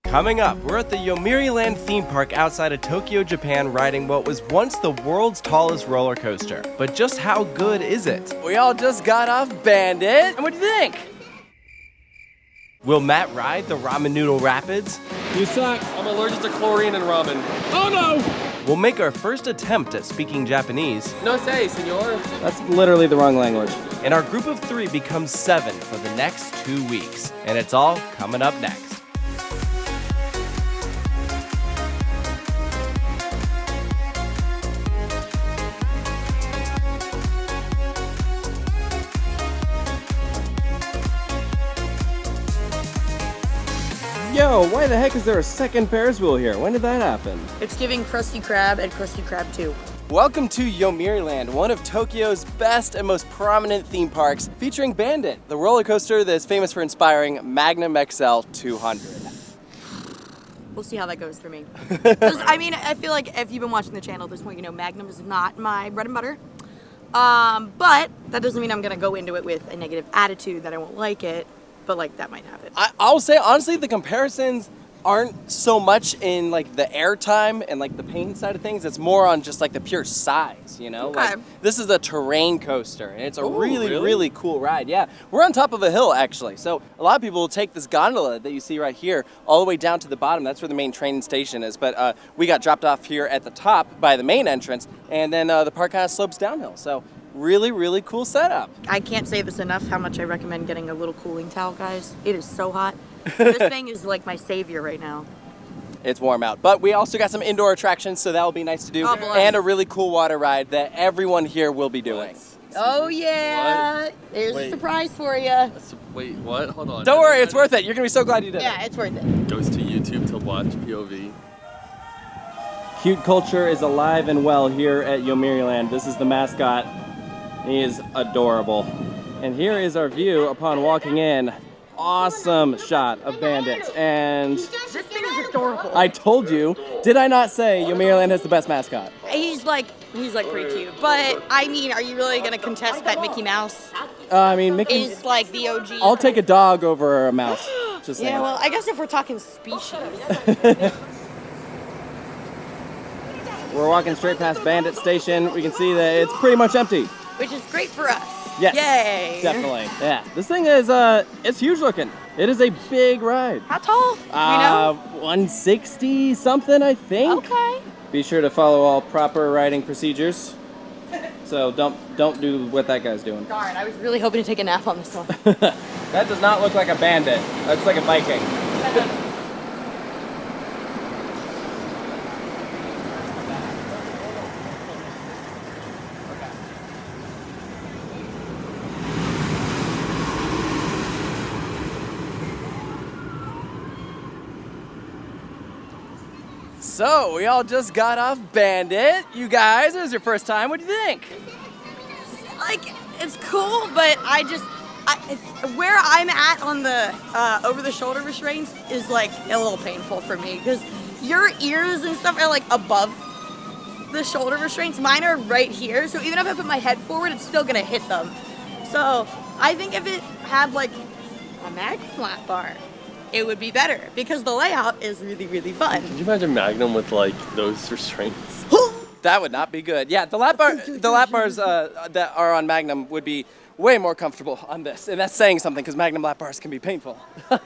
Coming up, we're at the Yomiuriland theme park outside of Tokyo, Japan, riding what was once the world's tallest roller coaster. But just how good is it? We all just got off Bandit, and what do you think? Will Matt ride the Ramen Noodle Rapids? You suck. I'm allergic to chlorine and ramen. Oh no! We'll make our first attempt at speaking Japanese. No say, senor. That's literally the wrong language. And our group of 3 becomes 7 for the next 2 weeks. And it's all coming up next. Yo, why the heck is there a second Ferris wheel here? When did that happen? It's giving Krusty Krab and Krusty Krab 2. Welcome to Yomiuriland, one of Tokyo's best and most prominent theme parks, featuring Bandit, the roller coaster that is famous for inspiring Magnum XL 200. We'll see how that goes for me. 'Cause, I mean, I feel like if you've been watching the channel at this point, you know Magnum is not my bread and butter. But that doesn't mean I'm gonna go into it with a negative attitude that I won't like it. But like that might happen. I'll say honestly, the comparisons aren't so much in like the airtime and like the paint side of things. It's more on just like the pure size, you know? Okay. Like this is a terrain coaster and it's a really cool ride. Yeah, we're on top of a hill actually. So a lot of people will take this gondola that you see right here all the way down to the bottom. That's where the main train station is. But we got dropped off here at the top by the main entrance, and then the park kind of slopes downhill. So really cool setup. I can't say this enough how much I recommend getting a little cooling towel, guys. It is so hot. This thing is like my savior right now. It's warm out. But we also got some indoor attractions, so that'll be nice to do. Oh, boy. And a really cool water ride that everyone here will be doing. Oh yeah, What? there's Wait. a surprise for you. Wait, what? Hold on. Don't worry, it's worth it. You're gonna be so glad you did Yeah, it. it's worth it. Goes to YouTube to watch POV. Cute culture is alive and well here at Yomiuriland. This is the mascot. He is adorable. And here is our view upon walking in. Awesome shot of Bandit. And This thing is adorable. I told you, did I not say Yomiuriland has the best mascot? He's like pretty cute. But I mean, are you really gonna contest that Mickey Mouse I mean, Mickey, is like the OG? I'll take a dog over a mouse. Just saying. Yeah, well, I guess if we're talking species. We're walking straight past Bandit Station. We can see that it's pretty much empty. Which is great for us. Yes. Yay. Definitely. Yeah. This thing is it's huge looking. It is a big ride. How tall? Do we know? 160 something, I think. Okay. Be sure to follow all proper riding procedures. So don't do what that guy's doing. Darn, I was really hoping to take a nap on this one. That does not look like a bandit. That's like a Viking. So we all just got off Bandit. You guys, it was your first time. What do you think? Like, it's cool, but where I'm at on the over-the-shoulder restraints is like a little painful for me because your ears and stuff are like above the shoulder restraints. Mine are right here, so even if I put my head forward, it's still gonna hit them. So I think if it had like a Magnum lap bar, it would be better because the layout is really fun. Could you imagine Magnum with like those restraints? That would not be good. Yeah, the lap bars that are on Magnum would be way more comfortable on this, and that's saying something because Magnum lap bars can be painful.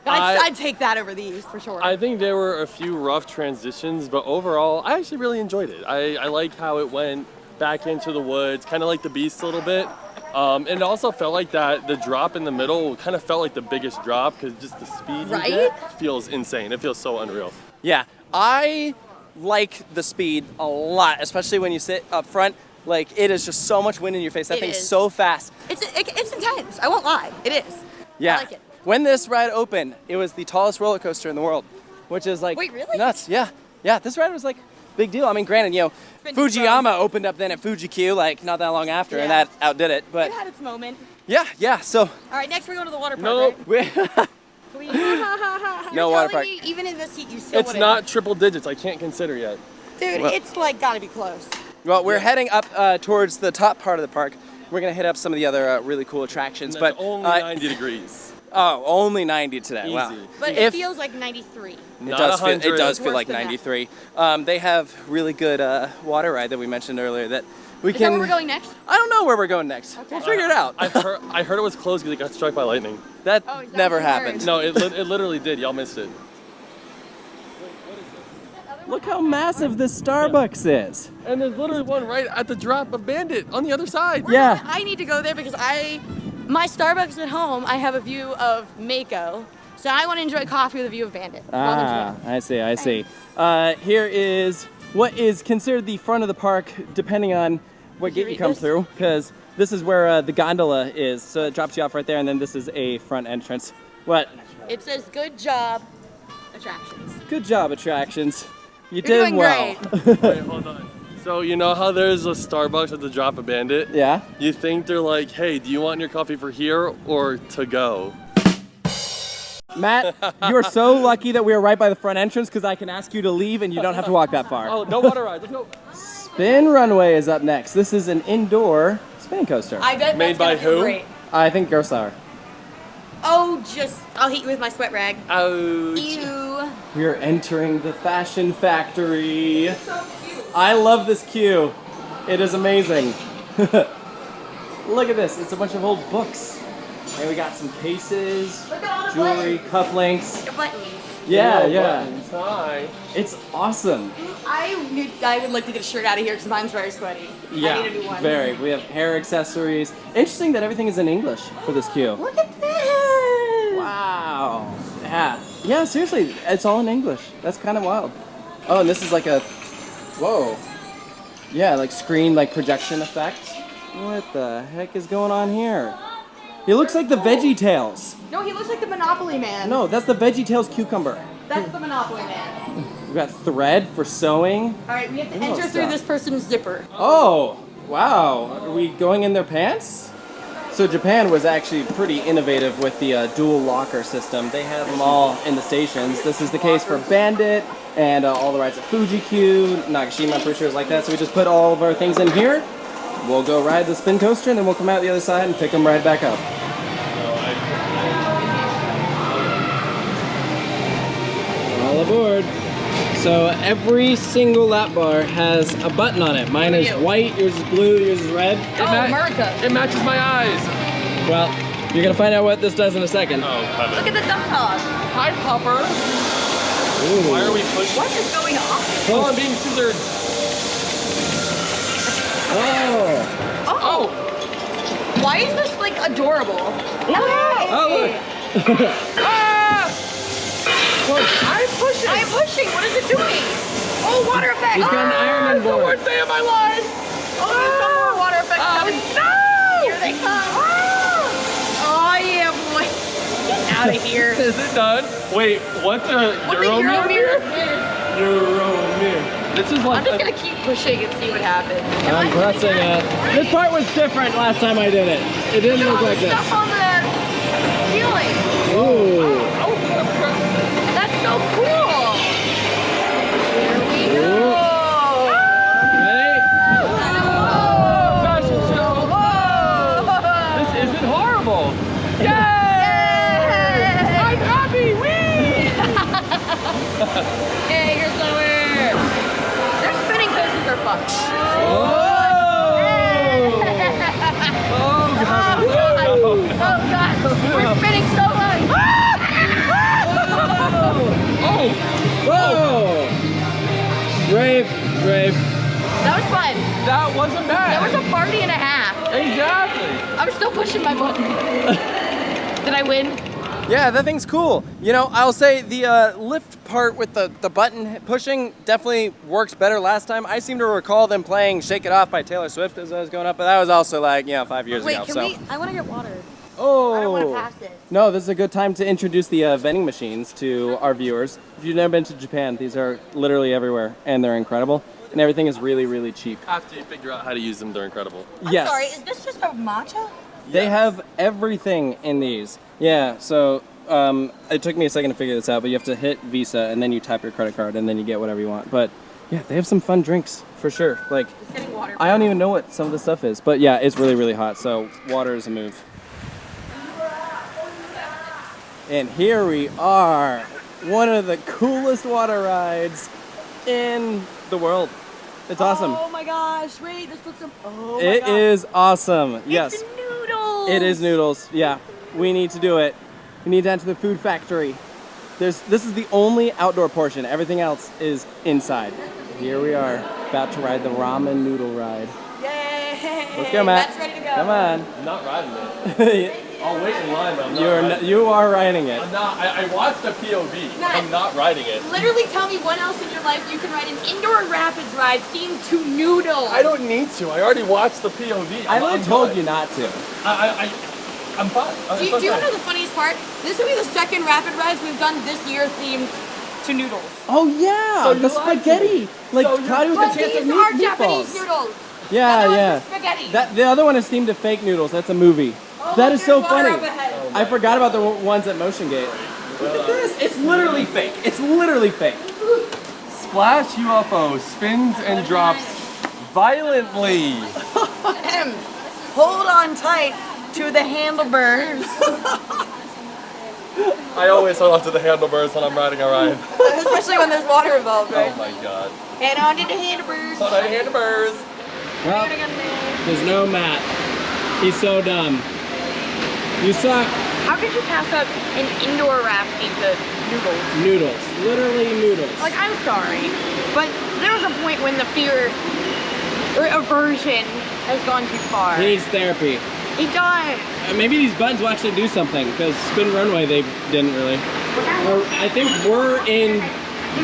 I'd take that over these for sure. I think there were a few rough transitions, but overall, I actually really enjoyed it. I like how it went back into the woods, kind of like the Beast a little bit. And it also felt like that the drop in the middle kind of felt like the biggest drop because just the speed you get feels insane. It feels so unreal. Yeah, I like the speed a lot, especially when you sit up front. Like, it is just so much wind in your face. That thing's so fast. It's intense. I won't lie. It is. Yeah. I like it. When this ride opened, it was the tallest roller coaster in the world, which is like Wait, really? nuts. Yeah. This ride was like big deal. I mean, granted, you know, Been Fujiyama opened up then at Fuji-Q like not that long after, and Yeah. that outdid it. But It had its moment. yeah. So All right, next we're going to the water park. Nope. Right? we, You're No water telling park. me even in this heat, you still It's wouldn't. not triple digits. I can't consider yet. Dude, Well- it's like got to be close. well, we're heading up towards the top part of the park. We're gonna hit up some of the other really cool attractions, That's but only 90 degrees. Oh, only 90 today. Easy. Wow. But it feels like 93. Not It does feel Worse like than that. 93. They have really good water ride that we mentioned earlier that we Is can. that where we're going next? I don't know where we're going next. We'll figure it out. I heard it was closed because it got struck by lightning. That Oh, is that never what you heard? happened. No, it literally did. Y'all missed it. Look how massive this Starbucks is. And there's literally one right at the drop of Bandit on the other side. Yeah. I need to go there because my Starbucks at home, I have a view of Mako. So I want to enjoy coffee with a view of Bandit. Ah, I see. Here is what is considered the front of the park, depending on what gate you come through, because this is where the gondola is. So it drops you off right there, and then this is a front entrance. What? It says good job, attractions. Good job, attractions. You You're did doing well. great. Wait, hold on. So you know how there's a Starbucks at the drop of Bandit? Yeah. You think they're like, hey, do you want your coffee for here or to go? Matt, you are so lucky that we are right by the front entrance because I can ask you to leave and you don't have to walk that far. Oh, no water ride. Let's go. Spin Runway is up next. This is an indoor spinning coaster. I bet Made that's gonna by feel who? great. I think Gerstlauer. Oh, I'll hit you with my sweat rag. Ouch. Ew. We are entering the fashion factory. I love this queue. It is amazing. Look at this. It's a bunch of old books. And we got some cases, Look at all the jewelry, buttons. cufflinks. The buttons. Yeah, No yeah. buttons. Hi. It's awesome. I would like to get a shirt out of here because mine's very sweaty. Yeah, I need a new one. very. We have hair accessories. Interesting that everything is in English for this queue. Look at this. Wow. Yeah. Yeah, seriously, it's all in English. That's kind of wild. Oh, and this is like a, whoa. Yeah, like screen, like projection effect. What the heck is going on here? He looks like the VeggieTales. No, he looks like the Monopoly Man. No, that's the VeggieTales cucumber. That's the Monopoly Man. We got thread for sewing. All right, we have to Look at enter that through stuff. this person's zipper. Oh, wow. Are we going in their pants? So Japan was actually pretty innovative with the dual locker system. They have them all in the stations. This is the case for Bandit and all the rides at Fuji-Q, Nagashima, I'm pretty sure is like that. So we just put all of our things in here. We'll go ride the spin coaster and then we'll come out the other side and pick them right back up. All aboard. So every single lap bar has a button on it. Mine is white, yours is blue, yours is red. Oh, America. It matches my eyes. Well, you're gonna find out what this does in a second. Oh, heaven. Look at the dump dog. Hi, Popper. Why are we pushing? What is going on? Oh, I'm being scissored. Oh! Oh. Why is this like adorable? Oh, look! Ah! I'm pushing. I'm pushing. What is it doing? Oh, water effect. He's got an Ironman That's the board. worst day of my life. Oh, there's some more water effects coming. No! Here they come. Oh yeah, boy. Get out of here. Is it done? Wait, what's the Euromir? Euromir. This is like I'm just gonna keep pushing and see what happens. I'm pressing it. This part was different last time I did it. It didn't look like this. Stuff on the ceiling. Ooh. That's so cool. Here we go. Ready? fashion show. Whoa. This isn't horrible. Yay! Yay! I'm happy. Whee! Hey, here's nowhere. Their spinning coasters are fun. Oh! Oh, God. Oh God! We're spinning so much. Oh! Whoa! Brave, brave. That was fun. That wasn't bad. That was a party and a half. Exactly. I'm still pushing my button. Did I win? Yeah, that thing's cool. You know, I'll say the lift part with the button pushing definitely works better last time. I seem to recall them playing Shake It Off by Taylor Swift as I was going up, but that was also like, 5 years Wait, ago. can so. we? I want to get water. Oh! I don't want to pass it. No, this is a good time to introduce the vending machines to our viewers. If you've never been to Japan, these are literally everywhere, and they're incredible. And everything is really, really cheap. After you figure out how to use them, they're incredible. Yes. Sorry, is this just a matcha? They have everything in these. Yeah, so it took me a second to figure this out, but you have to hit Visa, and then you tap your credit card, and then you get whatever you want. But yeah, they have some fun drinks, for sure. Like, It's getting water. I don't even know what some of the stuff is, but yeah, it's really, really hot, so water is a move. And here we are, one of the coolest water rides in the world. It's awesome. Oh my gosh, wait, this looks oh my It God. is awesome. Yes. It's noodles. It is noodles. Yeah. We need to do it. We need to enter the food factory. This is the only outdoor portion. Everything else is inside. Here we are, about to ride the Ramen Noodle ride. Yay! Let's go, Matt. That's ready to go. Come on. I'm not riding it. I'll wait in line, but I'm not riding it. You are riding it. I'm not. I watched a POV. Matt. I'm not riding it. Literally tell me when else in your life you can ride an indoor rapids ride themed to noodles. I don't need to. I already watched the POV. I literally told you not to. I'm fine. Do you want to know the funniest part? This will be the second rapid rides we've done this year themed to noodles. Oh yeah, So the you like spaghetti. it. Like So you- Cloudy with But the chance of these are meatballs. Japanese noodles. Yeah, That yeah. was the spaghetti. The other one is themed to fake noodles. That's a movie. Oh, That is so there's water funny. up ahead. I forgot about the ones at Motion Gate. Look at this. It's literally fake. It's literally fake. Splash UFO spins and drops violently. Hold on tight to the handlebars. I always hold on to the handlebars when I'm riding a ride. Especially when there's water involved, right? Oh my god. Hang on to the handlebars. Hold on to the handlebars. Well, there's no Matt. He's so dumb. You suck. How could you pass up an indoor rafting to noodles? Noodles. Literally noodles. Like, I'm sorry, but there was a point when the fear or aversion has gone too far. He needs therapy. He does. Maybe these buttons will actually do something, because Spin Runway, they didn't really. Or I think we're in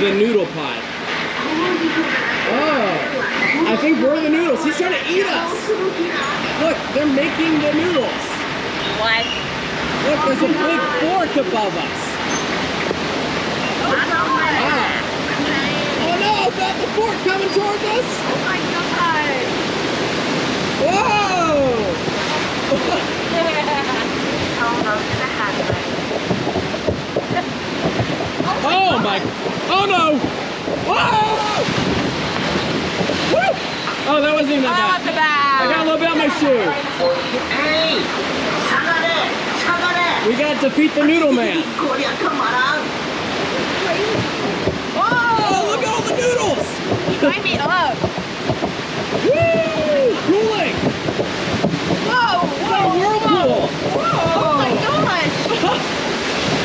the noodle pot. Oh, I think we're the noodles. He's trying to eat us. Look, they're making the noodles. What? Look, there's a big fork above us. Ah. Oh no, not the fork coming towards us. Oh my god. Whoa! Oh my! Oh no! Whoa! Woo! Oh, that wasn't even that Not the bad. bad. I got a little bit on my shoe. We got to defeat the Noodle Man. Oh, look at all the noodles! Sign me up. Woo! Cooling! Whoa! It's like a whirlpool! Oh my gosh!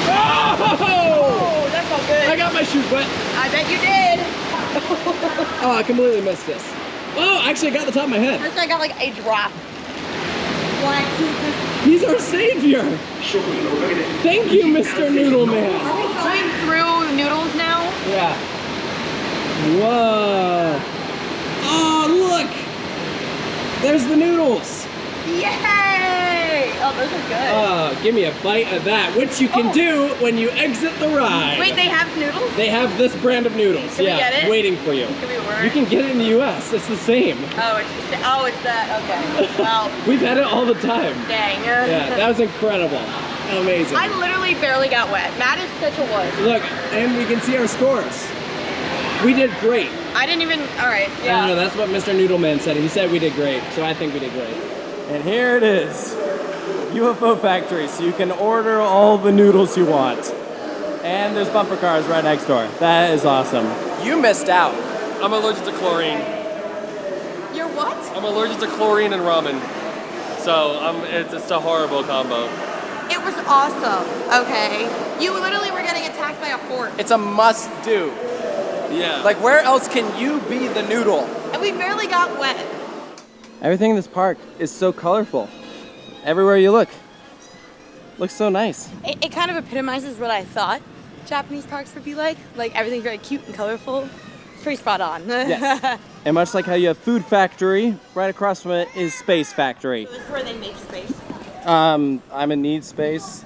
Oh! Oh, that felt good. I got my shoes wet. I bet you did. Oh, I completely missed this. Oh, actually, I got the top of my head. First I got like a drop. He's our savior. Thank you, Mr. Noodle Man. Are we going through the noodles now? Yeah. Whoa. Oh, look. There's the noodles. Yay! Oh, those are good. Give me a bite of that, which you can do when you exit the ride. Wait, they have noodles? They have this brand of noodles. Can we yeah, get it? waiting for you. Can we order? You can get it in the US. It's the same. Oh, it's that. Okay. Well, We've had it all the time. dang. Yeah, that was incredible. Amazing. I literally barely got wet. Matt is such a wuss. Look, and we can see our scores. We did great. I didn't even. All right. I Yeah. don't know, that's what Mr. Noodleman said. He said we did great, so I think we did great. And here it is, UFO Factory, so you can order all the noodles you want. And there's bumper cars right next door. That is awesome. You missed out. I'm allergic to chlorine. You're what? I'm allergic to chlorine and ramen. So it's a horrible combo. It was awesome. Okay. You literally were getting attacked by a fork, It's a must do. Yeah. Like, where else can you be the noodle? and we barely got wet. Everything in this park is so colorful. Everywhere you look. Looks so nice. It kind of epitomizes what I thought Japanese parks would be like. Like everything's very cute and colorful. It's pretty spot on. Yes. And much like how you have Food Factory, right across from it is Space Factory. This is where they make space. I'm a need space.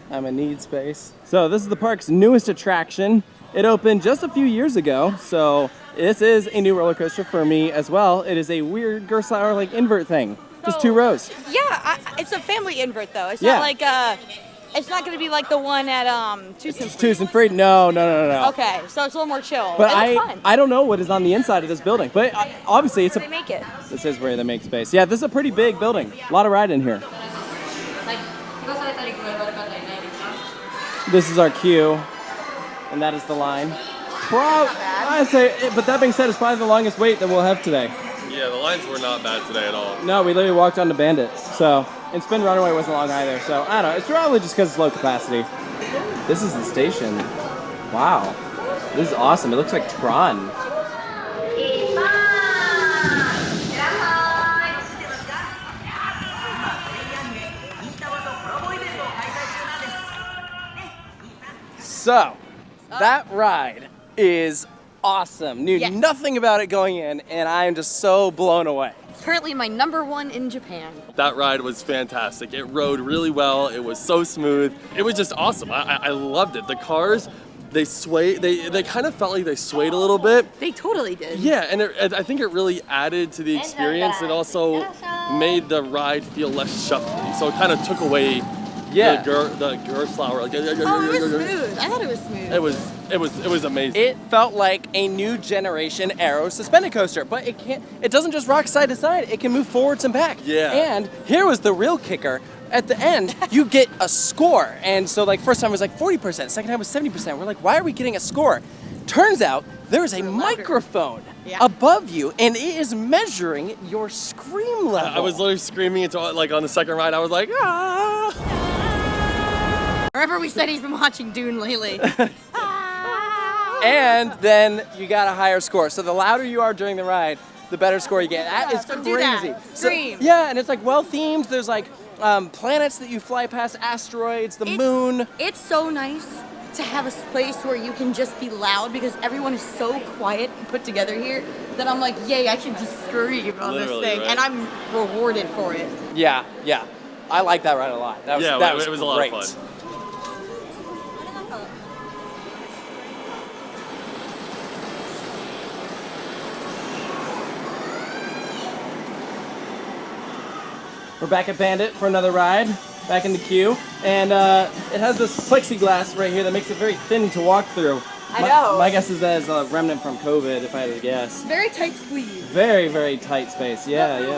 So this is the park's newest attraction. It opened just a few years ago, so this is a new roller coaster for me as well. It is a weird Gerstlauer like invert thing, just 2 rows. Yeah, it's a family invert though. It's Yeah. not like it's not gonna be like the one at Tucson Free? No. Okay, so it's a little more chill. But It looks fun. I don't know what is on the inside of this building, but obviously They make it. this is where they make space. Yeah, this is a pretty big building. A lot of ride in here. This is our queue, and that is the line. I'd say, but that being said, it's probably the longest wait that we'll have today. Yeah, the lines were not bad today at all. No, we literally walked on to Bandit, so, and Spin Runway wasn't long either, so I don't know, it's probably just because it's low capacity. This is the station. Wow, this is awesome. It looks like Tron. So, that ride is awesome. Knew Yes. nothing about it going in, and I am just so blown away. It's currently my #1 in Japan. That ride was fantastic. It rode really well. It was so smooth. It was just awesome. I loved it. The cars, they swayed. They kind of felt like they swayed a little bit. They totally did. Yeah, and I think it really added to the experience. It also made the ride feel less shuffly. So it kind of took away Yeah. the Gerstlauer. Like, Oh, it was smooth. I thought it was smooth. It was amazing. It felt like a new generation Aero suspended coaster, but it doesn't just rock side to side, it can move forwards and back. Yeah. And here was the real kicker. At the end, you get a score. And so like first time was like 40%, second time was 70%. We're like, why are we getting a score? Turns out there is a microphone above you, and it is measuring your scream level. I was literally screaming until like on the second ride. I was like, ah! Remember we said he's been watching Dune lately. And then you got a higher score. So the louder you are during the ride, the better score you get. That is so crazy. do that. Scream. So, yeah, and it's like well themed. There's like planets that you fly past, asteroids, the moon. It's so nice to have a place where you can just be loud because everyone is so quiet and put together here that I'm like, yay, I can just scream on Literally, this thing. right? And I'm rewarded for it. Yeah. I like that ride a lot. That was, Yeah, that it was a lot great. of fun. We're back at Bandit for another ride, back in the queue, and it has this plexiglass right here that makes it very thin to walk through. I know. My guess is that is a remnant from COVID, if I had to guess. Very tight squeeze. Very, very tight space. Yeah, the yeah.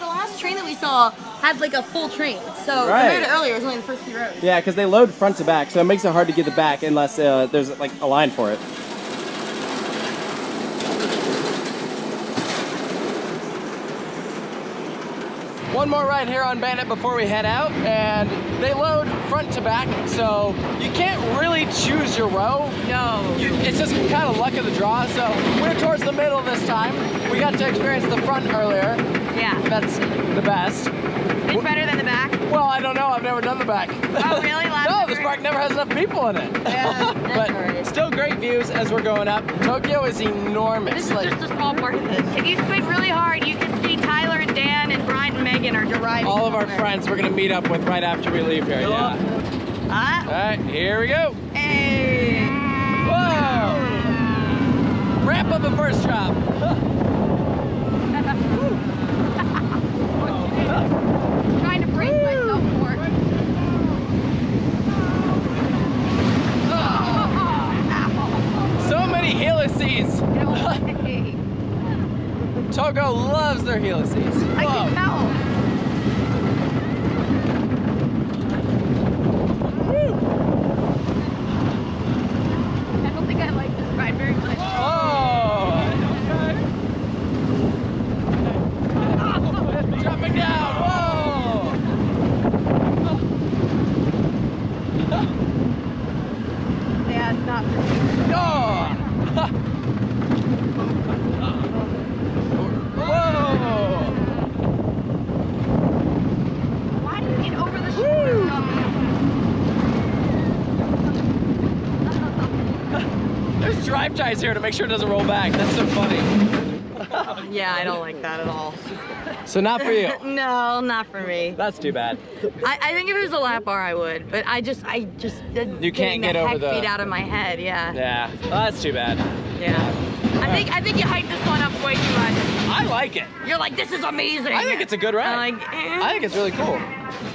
last train that we saw had like a full train. So Right. compared to earlier, it was only the first few rows. Yeah, because they load front to back, so it makes it hard to get the back unless there's like a line for it. One more ride here on Bandit before we head out, and they load front to back, so you can't really choose your row. No. It's just kind of luck of the draw, so we're towards the middle this time. We got to experience the front earlier. Yeah. That's the best. It's better than the back. Well, I don't know, I've never done the back. Oh, really? No, this park never has enough people in it. Yeah, But right. still great views as we're going up. Tokyo is enormous. This is just a small part of this. If you squint really hard, you can see Tyler and Dan and Brian and Megan are driving. All of our friends we're gonna meet up with right after we leave here, yeah. All right, here we go. Hey. Whoa! Ramp up a first drop. Trying to brace myself for it. So many helices. Togo loves their helices. I can tell. I don't think I like this ride very much. Oh! Dropping down. Whoa! Yeah, it's not for me. Oh! Whoa! Why do you get over the shoulder? There's drive ties here to make sure it doesn't roll back. That's so funny. Yeah, I don't like that at all. So not for you. No, not for me. That's too bad. I think if it was a lap bar, I would, but I just You can't get over the beat out of my head. Yeah. Yeah, well, that's too bad. Yeah. I think you hyped this one up way too much. I like it. You're like, this is amazing. I think it's a good ride. I'm like, eh. I think it's really cool.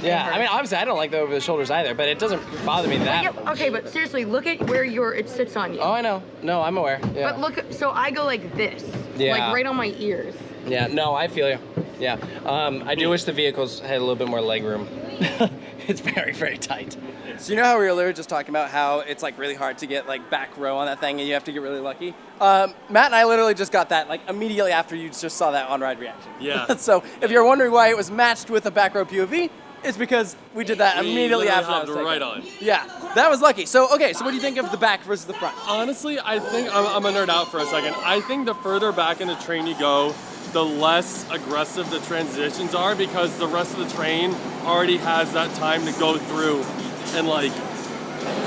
Yeah, I mean, obviously I don't like the over the shoulders either, but it doesn't bother me that much. Okay, but seriously, look at where it sits on you. Oh, I know. No, I'm aware. Yeah. But look, so I go like this. Yeah. Like right on my ears. Yeah, no, I feel you. Yeah. I do wish the vehicles had a little bit more leg room. It's very, very tight. So you know how we were literally just talking about how it's like really hard to get like back row on that thing and you have to get really lucky? Matt and I literally just got that like immediately after you just saw that on-ride reaction. Yeah. So if you're wondering why it was matched with a back row POV, it's because we did that immediately after that was taken. right on. Yeah, that was lucky. So, okay, so what do you think of the back versus the front? Honestly, I think I'm gonna nerd out for a second. I think the further back in the train you go, the less aggressive the transitions are because the rest of the train already has that time to go through and like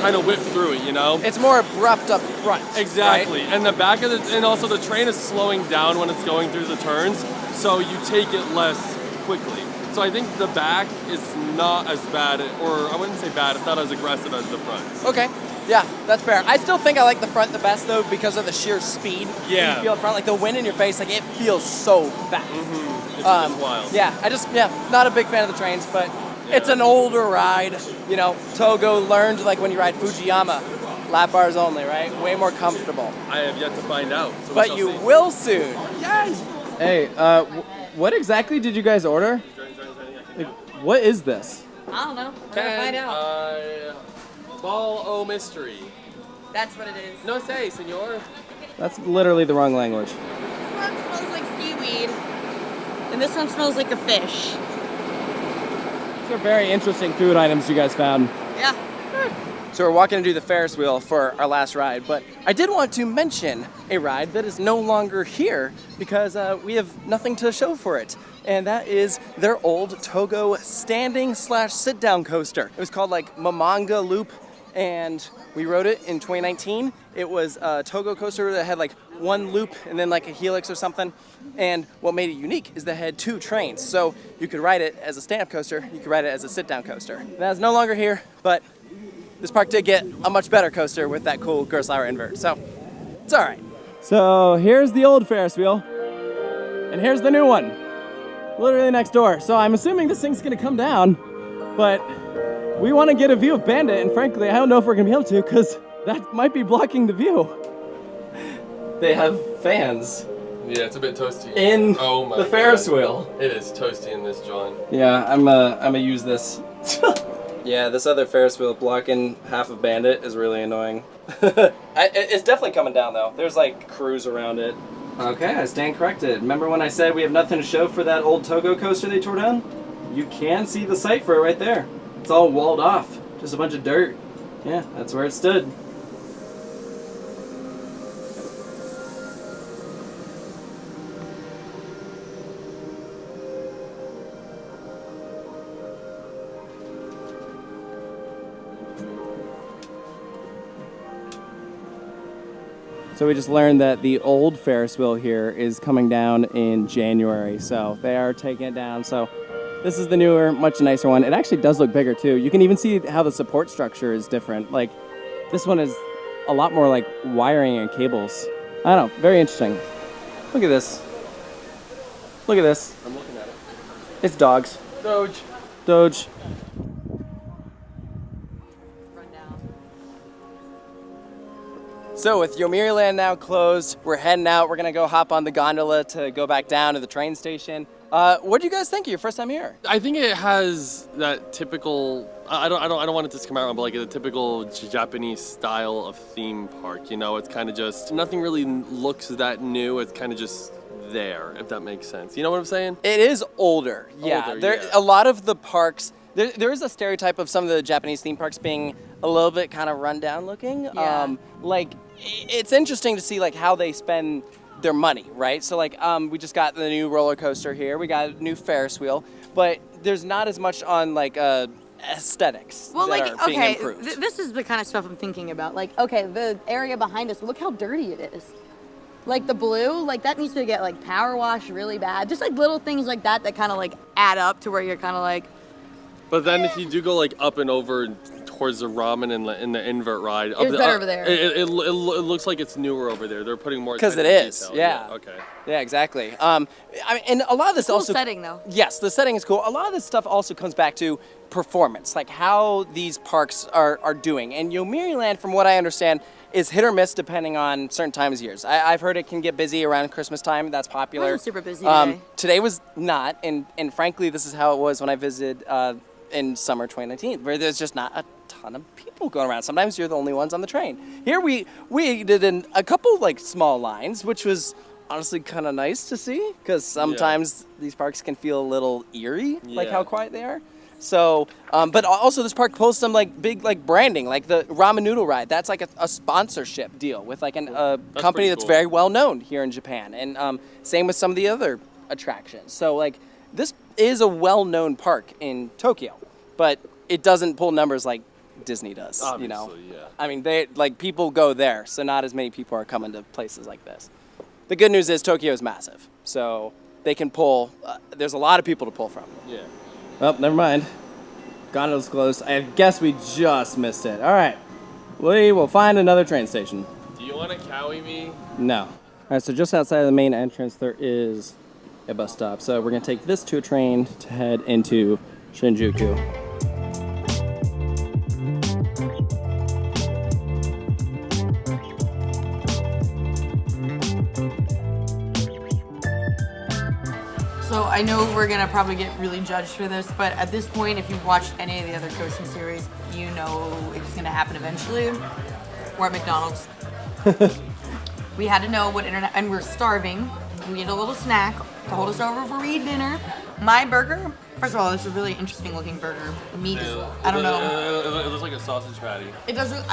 kind of whip through it, you know? It's more abrupt up front. Exactly. Right? And the back of the, and also the train is slowing down when it's going through the turns, so you take it less quickly. So I think the back is not as bad, or I wouldn't say bad, it's not as aggressive as the front. Okay. Yeah, that's fair. I still think I like the front the best though because of the sheer speed. Yeah. You feel up front, like the wind in your face, like it feels so fast. It's wild. Yeah, not a big fan of the trains, but it's an older ride. You know, Togo learned like when you ride Fujiyama, lap bars only, right? Way more comfortable. I have yet to find out. So But you will soon. Yes! Hey, what exactly did you guys order? Like, what is this? I don't know. We're gonna find out. Ball o mystery. That's what it is. No say, senor. That's literally the wrong language. This one smells like seaweed, and this one smells like a fish. These are very interesting food items you guys found. Yeah. So we're walking to do the Ferris wheel for our last ride, but I did want to mention a ride that is no longer here because we have nothing to show for it. And that is their old Togo standing/sit-down coaster. It was called like Mamanga Loop, and we rode it in 2019. It was a Togo coaster that had like one loop and then like a helix or something. And what made it unique is they had two trains. So you could ride it as a stand-up coaster, you could ride it as a sit-down coaster. That is no longer here, but this park did get a much better coaster with that cool Gerstlauer invert. So it's all right. So here's the old Ferris wheel, and here's the new one. Literally next door. So I'm assuming this thing's gonna come down, but we wanna get a view of Bandit, and frankly, I don't know if we're gonna be able to, because that might be blocking the view. They have fans Yeah, it's a bit toasty. in Oh the Ferris wheel. It is toasty in this, John. Yeah, I'm gonna use this. Yeah, this other Ferris wheel blocking half of Bandit is really annoying. It's definitely coming down though. There's like crews around it. Okay, I stand corrected. Remember when I said we have nothing to show for that old Togo coaster they tore down? You can see the site for it right there. It's all walled off. Just a bunch of dirt. Yeah, that's where it stood. So we just learned that the old Ferris wheel here is coming down in January, so they are taking it down. So this is the newer, much nicer one. It actually does look bigger too. You can even see how the support structure is different. Like this one is a lot more like wiring and cables. I don't know, very interesting. Look at this. Look at this. I'm looking at it. It's dogs. Doge. Doge. So with Yomiuriland now closed, we're heading out. We're gonna go hop on the gondola to go back down to the train station. What do you guys think of your first time here? I think it has that typical. I don't want it to come out, but like a typical Japanese style of theme park. You know, it's kind of just nothing really looks that new. It's kind of just there, if that makes sense. You know what I'm saying? It is older. Yeah, Older, yeah. A lot of the parks. There is a stereotype of some of the Japanese theme parks being a little bit kind of run down looking. Yeah. Like it's interesting to see like how they spend their money, right? So like we just got the new roller coaster here. We got a new Ferris wheel, but there's not as much on like aesthetics Well, that like, are being okay, improved. this is the kind of stuff I'm thinking about. Like, okay, the area behind us, look how dirty it is. Like the blue, like that needs to get like power washed really bad. Just like little things like that that kind of like add up to where you're kind of like. But then if you do go like up and over towards the ramen in the invert ride, It's better over there. It looks like it's newer over there. They're putting more. Because it attention to is, detail. yeah. Okay. Yeah, exactly. I mean, and a lot of this Cool also setting though. Yes, the setting is cool. A lot of this stuff also comes back to performance, like how these parks are doing. And Yomiuriland, from what I understand, is hit or miss depending on certain times of years. I've heard it can get busy around Christmas time. That's popular. Wasn't super busy today. Today was not, and frankly, this is how it was when I visited in summer 2019, where there's just not a ton of people going around. Sometimes you're the only ones on the train. Here we did in a couple like small lines, which was honestly kind of nice to see, because sometimes these parks can feel a little eerie, like how quiet they are. So, but also this park posts some like big like branding, like the Ramen Noodle Ride. That's like a sponsorship deal with like a company that's very well known here in Japan, and same with some of the other attractions. So like this is a well-known park in Tokyo, but it doesn't pull numbers like Disney does. Obviously, you know, yeah. I mean, they like people go there, so not as many people are coming to places like this. The good news is Tokyo is massive, so they can pull. There's a lot of people to pull from. Yeah. Oh, never mind. Gondola's closed. I guess we just missed it. All right. We will find another train station. Do you want to Cowie me? No. All right, so just outside of the main entrance, there is a bus stop. So we're going to take this to a train to head into Shinjuku. So I know we're gonna probably get really judged for this, but at this point, if you've watched any of the other coasting series, you know it's gonna happen eventually. We're at McDonald's. We had to know what internet, and we're starving. We need a little snack to hold us over before we eat dinner. My burger, first of all, it's a really interesting looking burger. The meat is, I don't know. It looks like a sausage patty. It doesn't,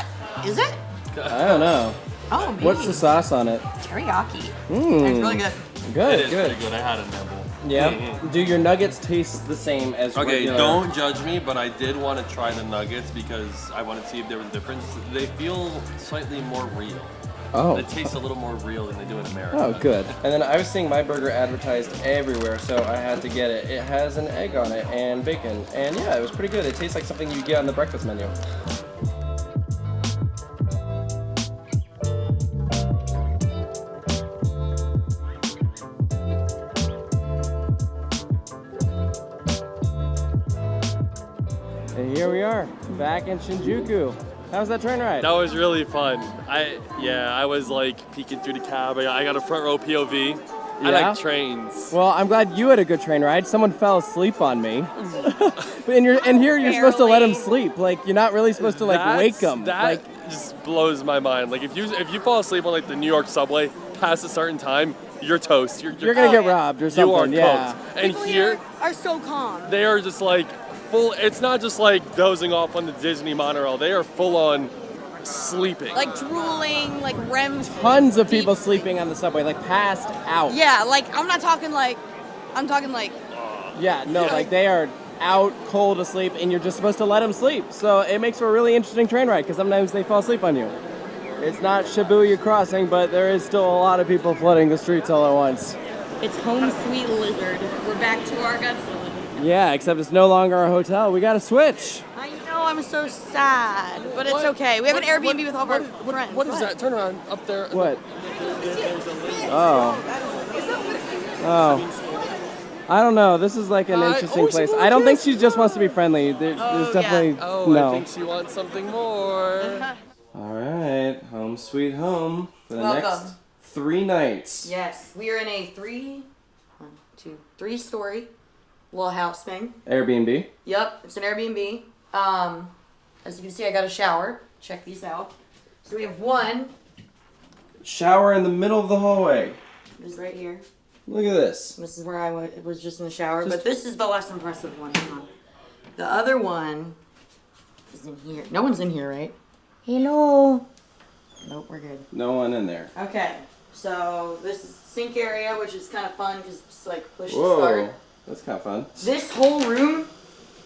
is it? I don't know. Oh, maybe. What's the sauce on it? Teriyaki. Mmm. It's really good. Good, It is good. pretty good. I had a nibble. Yeah. Do your nuggets taste the same as Okay, regular? don't judge me, but I did want to try the nuggets because I wanted to see if there was a difference. They feel slightly more real. Oh. They taste a little more real than they do in America. Oh, good. And then I was seeing my burger advertised everywhere, so I had to get it. It has an egg on it and bacon, and yeah, it was pretty good. It tastes like something you get on the breakfast menu. And here we are, back in Shinjuku. How was that train ride? That was really fun. I was like peeking through the cab. I got a front row POV. I Yeah? like trains. Well, I'm glad you had a good train ride. Someone fell asleep on me. and here you're supposed to let him sleep. Like you're not really supposed to like wake him. That Like just blows my mind. Like if you fall asleep on like the New York subway past a certain time, you're toast. You're gonna get robbed or something. You are yeah. cooked. And People here are so calm. they are just like full. It's not just like dozing off on the Disney monorail. They are full on sleeping. Like drooling, like REM sleep. Tons of deep people sleep. sleeping on the subway, like passed out. Yeah, like I'm talking like Yeah, no, like they are out cold asleep, and you're just supposed to let them sleep. So it makes for a really interesting train ride because sometimes they fall asleep on you. It's not Shibuya Crossing, but there is still a lot of people flooding the streets all at once. it's home sweet lizard. We're back to our Gerstlauer. Yeah, except it's no longer a hotel. We gotta switch. I know, I'm so sad, but it's okay. We have an Airbnb with all of our friends. What is that? Turn around up there. What? Oh. Oh. I don't know. This is like an interesting place. I don't think she just wants to be friendly. There's definitely Oh, no. I think she wants something more. All right, home sweet home for the Welcome. next 3 nights. Yes, we are in a three-story little house thing. Airbnb. Yep, it's an Airbnb. As you can see, I got a shower. Check these out. So we have one. Shower in the middle of the hallway. Is right here. Look at this. This is where I was just in the shower, but this is the less impressive one. Hang on. The other one is in here. No one's in here, right? Hello. Nope, we're good. No one in there. Okay, so this is the sink area, which is kind of fun because it's like push to Whoa, start. that's kind of fun. This whole room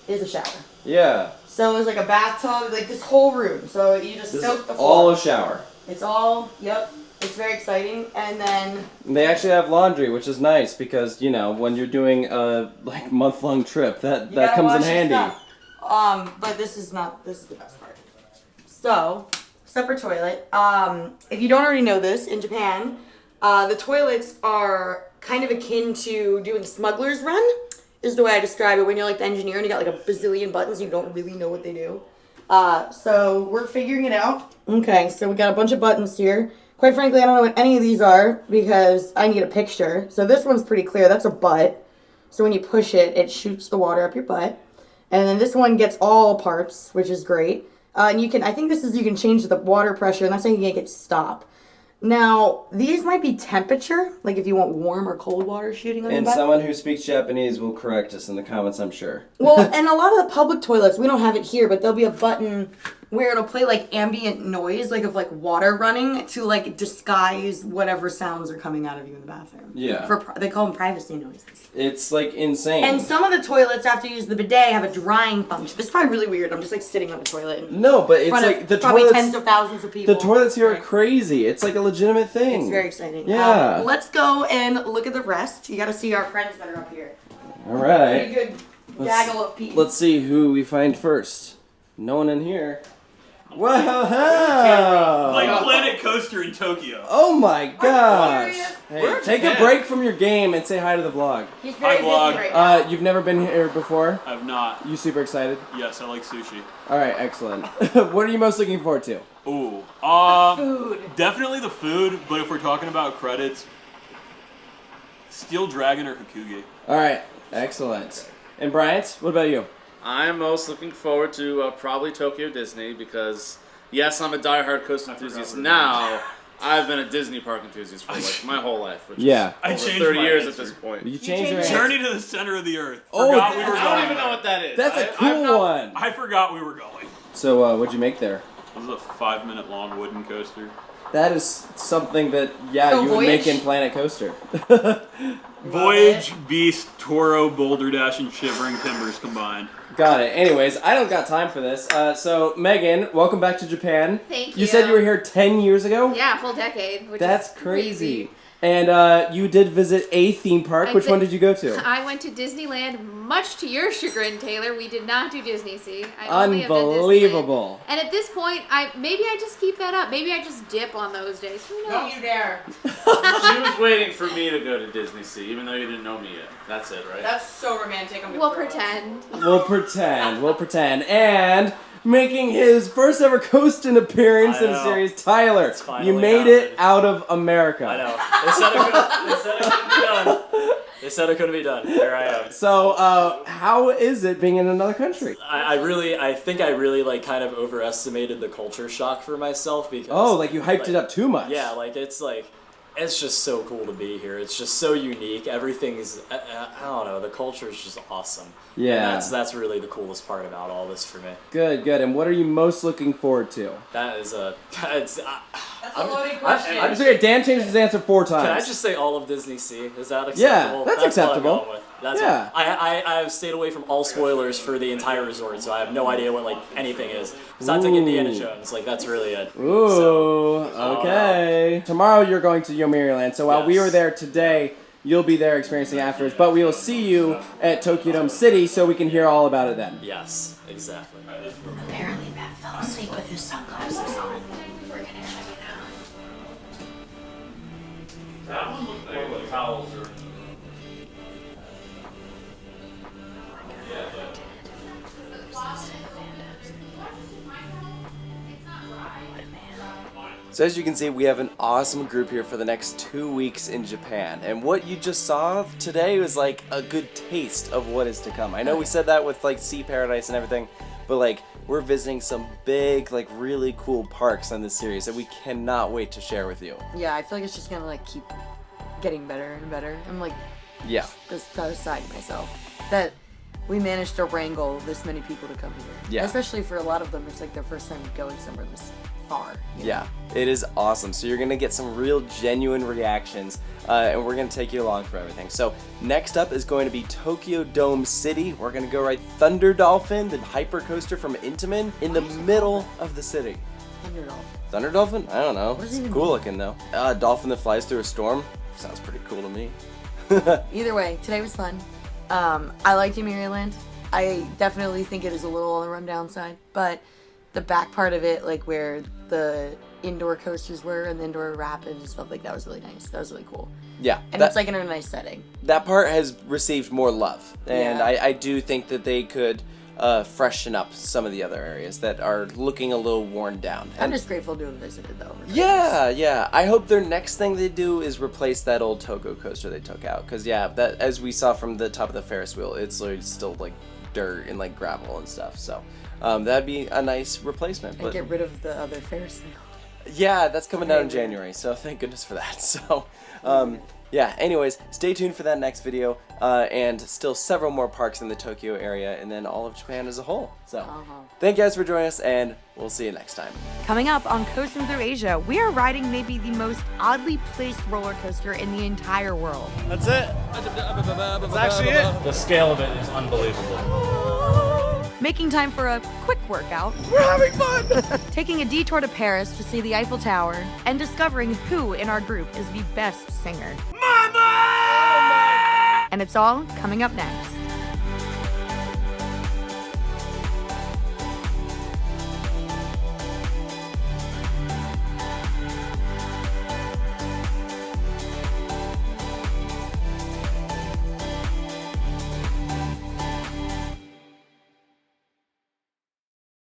is a shower. Yeah. So there's like a bathtub, like this whole room. So you just This soak is the floor. all a shower. It's all, yep. It's very exciting. And then They actually have laundry, which is nice because, you know, when you're doing a like month-long trip, that you gotta comes in wash your handy. stuff. But this is the best part. So, separate toilet. If you don't already know this, in Japan, the toilets are kind of akin to doing smuggler's run, is the way I describe it. When you're like the engineer and you got like a bazillion buttons, you don't really know what they do. So we're figuring it out. Okay, so we got a bunch of buttons here. Quite frankly, I don't know what any of these are because I need a picture. So this one's pretty clear. That's a butt. So when you push it, it shoots the water up your butt. And then this one gets all parts, which is great. And you can, I think you can change the water pressure, and that's how you can make it stop. Now, these might be temperature, like if you want warm or cold water shooting on your butt. And someone who speaks Japanese will correct us in the comments, I'm sure. Well, and a lot of the public toilets, we don't have it here, but there'll be a button where it'll play like ambient noise, like of like water running to like disguise whatever sounds are coming out of you in the bathroom. Yeah. They call them privacy noises. It's like insane. And some of the toilets, after you use the bidet, have a drying function. This is probably really weird. I'm just like sitting on the toilet. No, but it's like the probably toilets. Tens of thousands of people. The toilets here are crazy. It's like a legitimate thing. It's very exciting. Yeah. Let's go and look at the rest. You got to see our friends that are up here. All right. Pretty good gaggle of people. Let's see who we find first. No one in here. Wow! Like Planet Coaster in Tokyo. Oh my gosh! serious? Hey, take a break from your game and say hi to the vlog. He's very Hi, vlog. busy right now. You've never been here before? I've not. You super excited? Yes, I like sushi. All right, excellent. What are you most looking forward to? Ooh. Food. Definitely the food, but if we're talking about credits, Steel Dragon or Hakugi. All right, excellent. And Bryant, what about you? I'm most looking forward to probably Tokyo Disney because, yes, I'm a diehard coaster enthusiast now. I've been a Disney park enthusiast for like my whole life, which Yeah. is over changed 30 my years answer. at this point. You changed your Journey to the Center of the Earth. Oh, Forgot we were I going don't even know there. what that is. That's a I've cool not- one. I forgot we were going. So, what'd you make there? This is a 5-minute long wooden coaster. That is something that, So you would make Voyage? in Planet Coaster. Voyage, Beast, Toro, Boulder Dash, and Shivering Timbers combined. Got it. Anyways, I don't got time for this. So, Megan, welcome back to Japan. Thank You said you. you were here 10 years ago? Yeah, a whole decade, which That's is crazy. And you did visit a theme park. I Which did- one did you go to? I went to Disneyland, much to your chagrin, Taylor. We did not do Disney Sea. I only have done Disneyland. Unbelievable. And at this point, maybe I just keep that up. Maybe I just dip on those days. Who knows? Don't you dare. She was waiting for me to go to Disney Sea, even though you didn't know me yet. That's it, right? That's so romantic. I'm gonna We'll throw up. pretend. We'll pretend. We'll pretend. And making his first ever coasting appearance I in the know. series, Tyler. It's finally You made it happened. out of America. I know. They said it couldn't be done. They said it couldn't be done. There I am. So, how is it being in another country? I think I really like kind of overestimated the culture shock for myself because. Oh, like you hyped it up too much. Yeah, it's just so cool to be here. It's just so unique. Everything's, I don't know, the culture is just awesome. Yeah. And that's really the coolest part about all this for me. Good, good. And what are you most looking forward to? That's a loaded question. I'm just okay. Dan changed his answer 4 times. Can I just say all of Disney Sea? Is that acceptable? Yeah, that's acceptable. What I'm going with. That's Yeah. what, I have stayed away from all spoilers for the entire resort, so I have no idea what anything is. Besides like Indiana Ooh. Jones, that's really it. Ooh, So, okay. Tomorrow you're going to Yomiuriland, so while we Yes. were there today, you'll be there experiencing afterwards. But we will see you at Tokyo Dome City, so we can hear all about it then. yes, exactly. Apparently Matt fell asleep with his sunglasses on. We're gonna check it out. That one looks like the towels are. So as you can see, we have an awesome group here for the next 2 weeks in Japan. And what you just saw today was like a good taste of what is to come. I know we said that with like Sea Paradise and everything, but like we're visiting some big, like really cool parks on this series that we cannot wait to share with you. Yeah, I feel like it's just gonna like keep getting better and better. I'm like Yeah. just beside myself that we managed to wrangle this many people to come here. Yeah. Especially for a lot of them, it's like their first time going somewhere this far. you know? Yeah, it is awesome. So you're gonna get some real genuine reactions, and we're gonna take you along for everything. So next up is going to be Tokyo Dome City. We're gonna go ride Thunder Dolphin, the hyper coaster from Intamin, in the middle of the city. $100. Thunder Dolphin? I don't know. What does It's it even cool mean? looking though. A dolphin that flies through a storm. Sounds pretty cool to me. Either way, today was fun. I liked Yomiuriland. I definitely think it is a little on the rundown side, but the back part of it, like where the indoor coasters were and the indoor rapids and stuff like that was really nice. That was really cool. Yeah, And it's like in a nice setting. that part has received more love, and Yeah. I do think that they could freshen up some of the other areas that are looking a little worn down. I'm And just grateful to have visited though. yeah. I hope their next thing they do is replace that old Togo coaster they took out, because that, as we saw from the top of the Ferris wheel, it's literally still like dirt and like gravel and stuff. So that'd be a nice replacement. And But get rid of the other Ferris wheel. yeah, that's coming out in January, so thank goodness for that. So, yeah, anyways, stay tuned for that next video, and still several more parks in the Tokyo area, and then all of Japan as a whole. So, thank you guys for joining us, and we'll see you next time. Coming up on Coasting Through Asia, we are riding maybe the most oddly placed roller coaster in the entire world. That's it. That's actually it. The scale of it is unbelievable. Making time for a quick workout. We're having fun. Taking a detour to Paris to see the Eiffel Tower, and discovering who in our group is the best singer. Mama! And it's all coming up next.